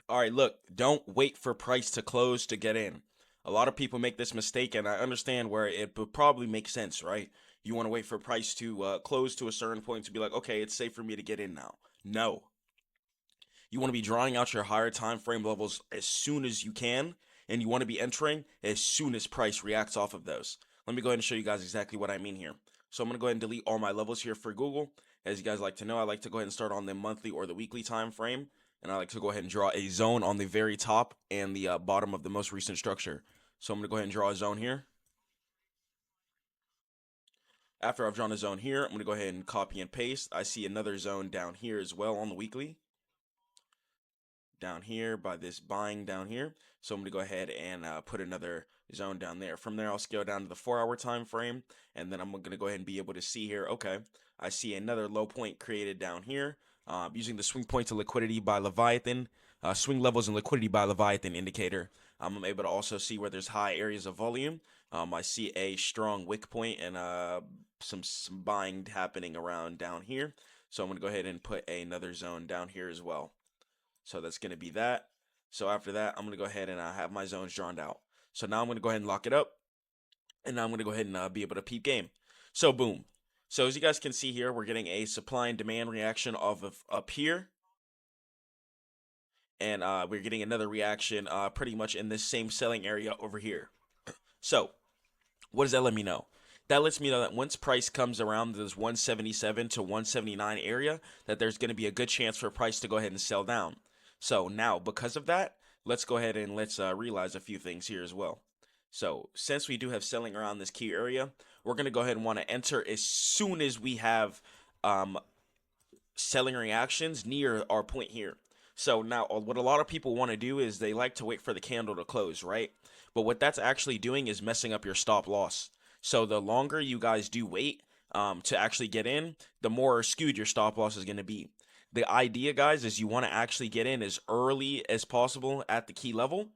All right, look, don't wait for price to close to get in. A lot of people make this mistake, and I understand where it would probably make sense, right? You want to wait for price to close to a certain point to be like, okay, it's safe for me to get in now. No, you want to be drawing out your higher time frame levels as soon as you can, and you want to be entering as soon as price reacts off of those. Let me go ahead and show you guys exactly what I mean here. So I'm going to go ahead and delete all my levels here for Google. As you guys like to know, I like to go ahead and start on the monthly or the weekly time frame, and I like to go ahead and draw a zone on the very top and the bottom of the most recent structure. So I'm going to go ahead and draw a zone here. After I've drawn a zone here, I'm going to go ahead and copy and paste. I see another zone down here as well on the weekly, down here by this buying down here. So I'm going to go ahead and put another zone down there. From there, I'll scale down to the 4 hour time frame, and then I'm going to go ahead and be able to see here, okay, I see another low point created down here using the swing point to liquidity by Leviathan, swing levels and liquidity by Leviathan indicator. I'm able to also see where there's high areas of volume. I see a strong wick point and some buying happening around down here. So I'm going to go ahead and put another zone down here as well. So that's going to be that. So after that, I'm going to go ahead and have my zones drawn out. So now I'm going to go ahead and lock it up. And now I'm going to go ahead and be able to peep game. So boom. So as you guys can see here, we're getting a supply and demand reaction off of up here. And we're getting another reaction pretty much in this same selling area over here. So what does that let me know? That lets me know that once price comes around this 177 to 179 area, that there's going to be a good chance for price to go ahead and sell down. So now, because of that, let's go ahead and let's realize a few things here as well. So since we do have selling around this key area, we're going to go ahead and want to enter as soon as we have um, selling reactions near our point here. So now what a lot of people want to do is they like to wait for the candle to close, right? But what that's actually doing is messing up your stop loss. So the longer you guys do wait to actually get in, the more skewed your stop loss is going to be. The idea, guys, is you want to actually get in as early as possible at the key level.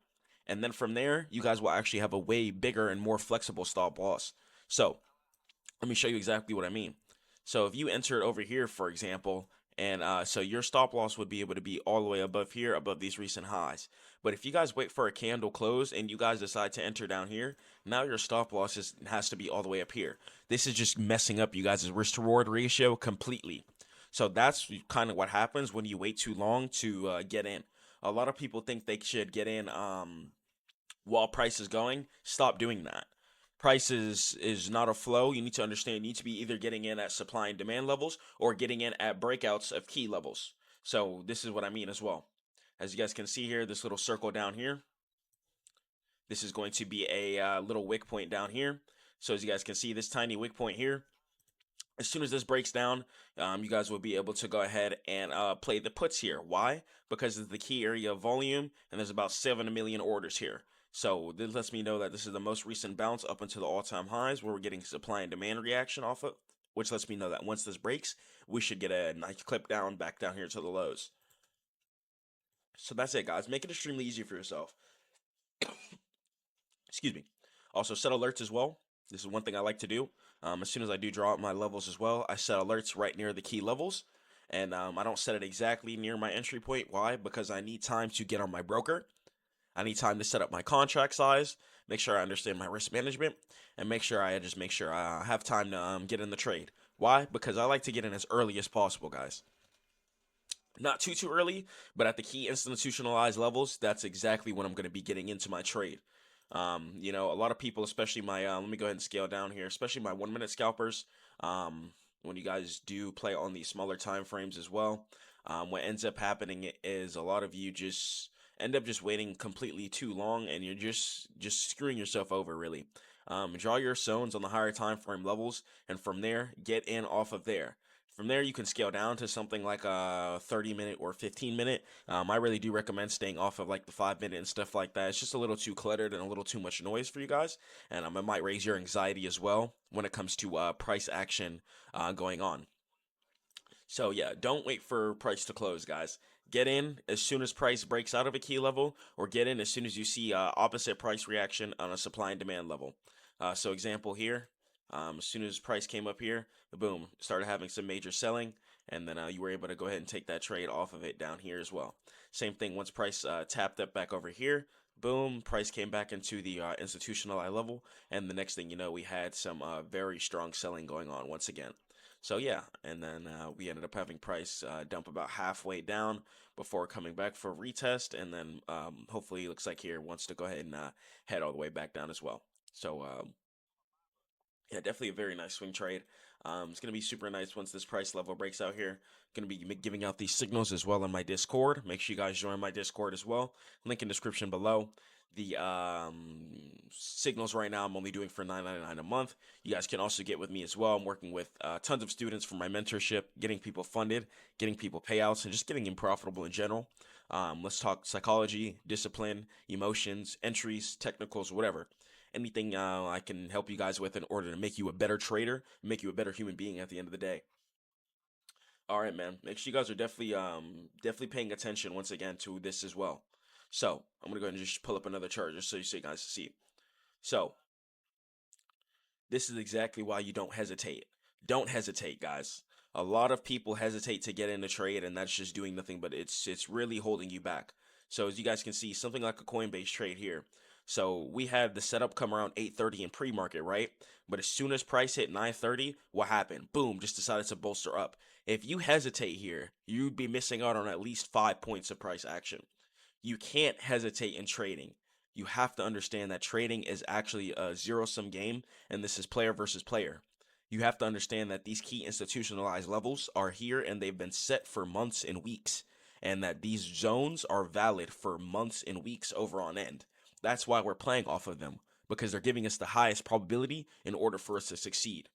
And then from there, you guys will actually have a way bigger and more flexible stop loss. So let me show you exactly what I mean. So if you enter it over here, for example, and so your stop loss would be able to be all the way above here, above these recent highs. But if you guys wait for a candle close and you guys decide to enter down here, now your stop loss has to be all the way up here. This is just messing up you guys' risk to reward ratio completely. So that's kind of what happens when you wait too long to get in. A lot of people think they should get in while price is going. Stop doing that. Price is not a flow. You need to understand you need to be either getting in at supply and demand levels or getting in at breakouts of key levels. So this is what I mean as well. As you guys can see here, this little circle down here, this is going to be a little wick point down here. So as you guys can see, this tiny wick point here, as soon as this breaks down, you guys will be able to go ahead and play the puts here. Why? Because it's the key area of volume, and there's about 7 million orders here. So this lets me know that this is the most recent bounce up into the all-time highs where we're getting supply and demand reaction off of, which lets me know that once this breaks, we should get a nice clip down back down here to the lows. So that's it, guys. Make it extremely easy for yourself. Excuse me. Also, set alerts as well. This is one thing I like to do. As soon as I do draw out my levels as well, I set alerts right near the key levels. And I don't set it exactly near my entry point. Why? Because I need time to get on my broker. I need time to set up my contract size, make sure I understand my risk management, and make sure I have time to get in the trade. Why? Because I like to get in as early as possible, guys. Not too early, but at the key institutionalized levels, that's exactly when I'm going to be getting into my trade. A lot of people, especially my, let me go ahead and scale down here, especially my 1 minute scalpers, when you guys do play on these smaller time frames as well, what ends up happening is a lot of you just end up just waiting completely too long, and you're just screwing yourself over, really. Draw your zones on the higher time frame levels, and from there, get in off of there. From there, you can scale down to something like a 30-minute or 15-minute. I really do recommend staying off of like the 5 minute and stuff like that. It's just a little too cluttered and a little too much noise for you guys, and it might raise your anxiety as well when it comes to price action going on. So yeah, don't wait for price to close, guys. Get in as soon as price breaks out of a key level, or get in as soon as you see opposite price reaction on a supply and demand level. So example here, as soon as price came up here, boom, started having some major selling, and then you were able to go ahead and take that trade off of it down here as well. Same thing, once price tapped up back over here, boom, price came back into the institutional eye level, and the next thing you know, we had some very strong selling going on once again. So yeah, and then we ended up having price dump about halfway down before coming back for a retest, and then hopefully it looks like here wants to go ahead and head all the way back down as well. So yeah, definitely a very nice swing trade. It's going to be super nice once this price level breaks out here. Going to be giving out these signals as well on my Discord. Make sure you guys join my Discord as well. Link in description below. The signals right now I'm only doing for $9.99 a month. You guys can also get with me as well. I'm working with tons of students for my mentorship, getting people funded, getting people payouts, and just getting them profitable in general. Let's talk psychology, discipline, emotions, entries, technicals, whatever. Anything I can help you guys with in order to make you a better trader, make you a better human being at the end of the day. All right, man. Make sure you guys are definitely paying attention once again to this as well. So I'm gonna go ahead and just pull up another chart just so you guys see. So this is exactly why you don't hesitate. Don't hesitate, guys. A lot of people hesitate to get in a trade, and that's just doing nothing but it's really holding you back. So as you guys can see, something like a Coinbase trade here. So we had the setup come around 8:30 in pre-market, right? But as soon as price hit 9:30, what happened? Boom, just decided to bolster up. If you hesitate here, you'd be missing out on at least 5 points of price action. You can't hesitate in trading. You have to understand that trading is actually a zero-sum game, and this is player versus player. You have to understand that these key institutionalized levels are here and they've been set for months and weeks, and that these zones are valid for months and weeks over on end. That's why we're playing off of them, because they're giving us the highest probability in order for us to succeed.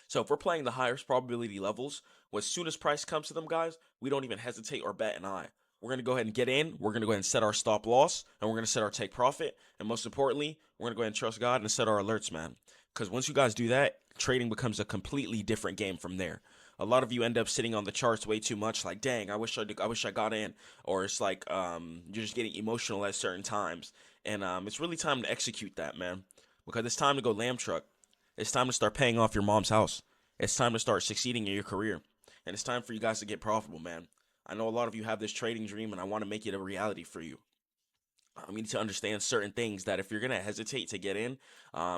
So if we're playing the highest probability levels, as soon as price comes to them, guys, we don't even hesitate or bat an eye. We're going to go ahead and get in. We're going to go ahead and set our stop loss, and we're going to set our take profit. And most importantly, we're going to go ahead and trust God and set our alerts, man. Because once you guys do that, trading becomes a completely different game from there. A lot of you end up sitting on the charts way too much, like, dang, I wish I got in. Or it's like you're just getting emotional at certain times. And it's really time to execute that, man. Because it's time to go lamb truck. It's time to start paying off your mom's house. It's time to start succeeding in your career. And it's time for you guys to get profitable, man. I know a lot of you have this trading dream, and I want to make it a reality for you. We need to understand certain things that if you're going to hesitate to get in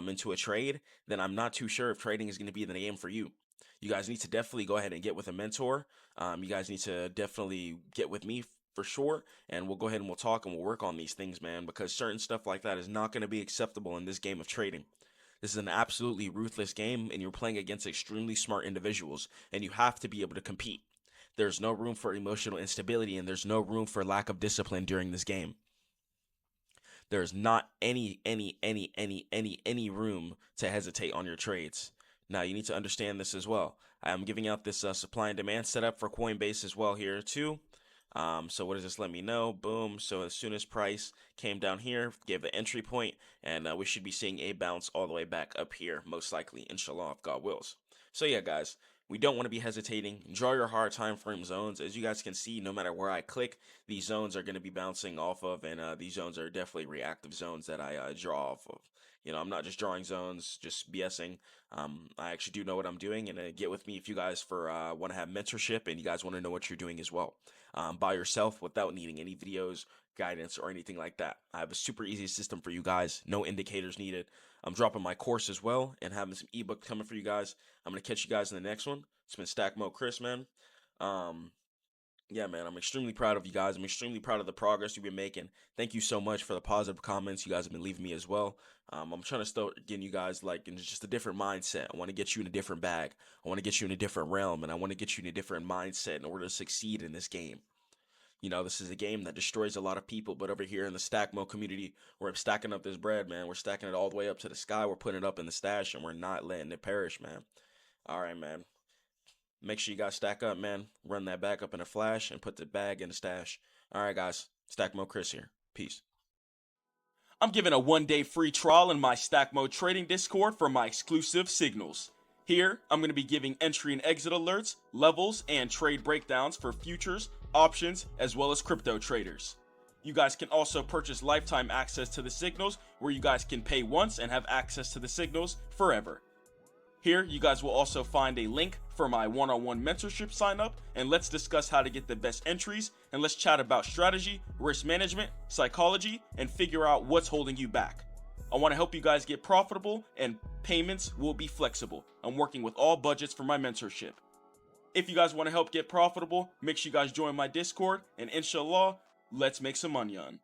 into a trade, then I'm not too sure if trading is going to be the game for you. You guys need to definitely go ahead and get with a mentor. You guys need to definitely get with me for sure, and we'll go ahead and we'll talk and we'll work on these things, man, because certain stuff like that is not going to be acceptable in this game of trading. This is an absolutely ruthless game, and you're playing against extremely smart individuals, and you have to be able to compete. There's no room for emotional instability, and there's no room for lack of discipline during this game. There's not any room to hesitate on your trades. Now, you need to understand this as well. I'm giving out this supply and demand setup for Coinbase as well here too. So what does this let me know? Boom. So as soon as price came down here, gave the entry point, and we should be seeing a bounce all the way back up here, most likely, inshallah, if God wills. So yeah, guys, we don't want to be hesitating. Draw your hard time frame zones. As you guys can see, no matter where I click, these zones are going to be bouncing off of, and these zones are definitely reactive zones that I draw off of. You know, I'm not just drawing zones, just BSing. I actually do know what I'm doing, and get with me if you guys want to have mentorship and you guys want to know what you're doing as well. By yourself without needing any videos, guidance, or anything like that. I have a super easy system for you guys. No indicators needed. I'm dropping my course as well and having some ebook coming for you guys. I'm going to catch you guys in the next one. It's been Stack Mode Chris, man. Yeah, man, I'm extremely proud of you guys. I'm extremely proud of the progress you've been making. Thank you so much for the positive comments you guys have been leaving me as well. I'm trying to start getting you guys like in just a different mindset. I want to get you in a different bag. I want to get you in a different realm, and I want to get you in a different mindset in order to succeed in this game. You know, this is a game that destroys a lot of people, but over here in the stack mode community, we're stacking up this bread, man. We're stacking it all the way up to the sky. We're putting it up in the stash, and we're not letting it perish, man. All right, man. Make sure you guys stack up, man. Run that back up in a flash and put the bag in the stash. All right, guys. Stack Mode Chris here. Peace. I'm giving a 1-day free trial in my Stack Mode trading Discord for my exclusive signals. Here, I'm going to be giving entry and exit alerts, levels, and trade breakdowns for futures, options, as well as crypto traders. You guys can also purchase lifetime access to the signals, where you guys can pay once and have access to the signals forever. Here, you guys will also find a link for my one-on-one mentorship sign up, and let's discuss how to get the best entries, and let's chat about strategy, risk management, psychology, and figure out what's holding you back. I want to help you guys get profitable, and payments will be flexible. I'm working with all budgets for my mentorship. If you guys want to help get profitable, make sure you guys join my Discord, and inshallah, let's make some money on.